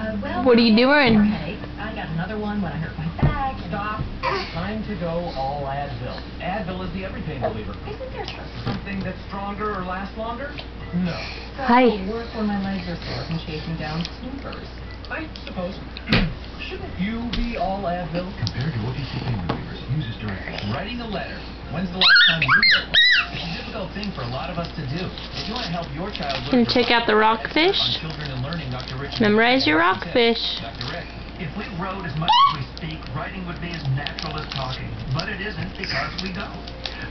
What are you doing? I got another one when I hurt my back. Stop. Time to go all Advil. Advil is the every pain reliever. Isn't there something that's stronger or lasts longer? No. Hi. Work when my legs are sore from chasing down snoopers. I suppose. Shouldn't you be all Advil? Compared to OTC pain relievers, uses during writing a letter. When's the last time you wrote one? It's a difficult thing for a lot of us to do. If you want to help your child learn Can check out the rockfish. on children and learning, Dr. Rick. Memorize your rockfish. Dr. Rick, if we wrote as much as we speak, writing would be as natural as talking. But it isn't because we don't.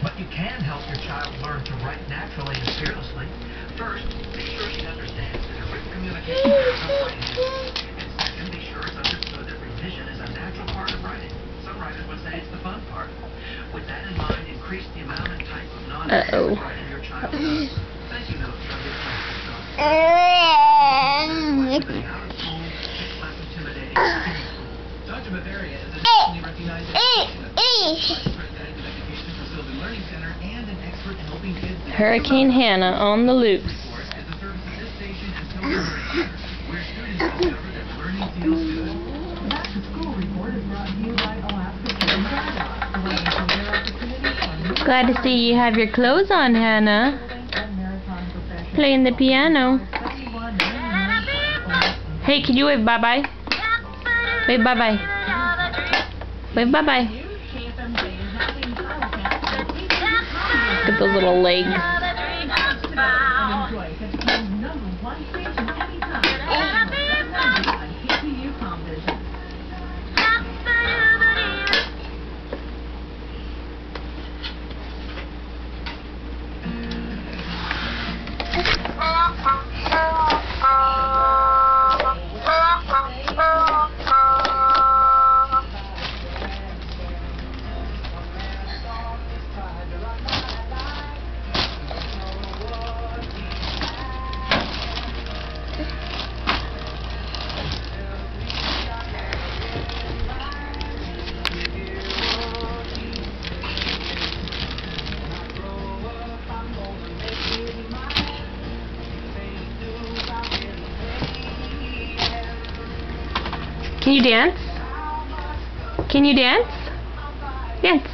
But you can help your child learn to write naturally and fearlessly. First, be sure she understands that her written communication is a writing. And second, be sure it's understood that revision is a natural part of writing. Some writers would say it's the fun part. With that in mind, increase the amount and type of non-academic writing your child does. Thank you notes from your class. Dr. Bavaria is a nationally recognized education learning center and an expert in helping kids. Hurricane Hannah on the loose. Is a service at this station and Silver Learning Center, where students discover that learning feels good. Back to School report is brought to you by Alaskan and Glad to see you have your clothes on, Hannah. Playing the piano. Hey, can you wave bye-bye? Wave bye-bye. Wave bye-bye. Look at those little legs. Can you dance? Can you dance? Dance.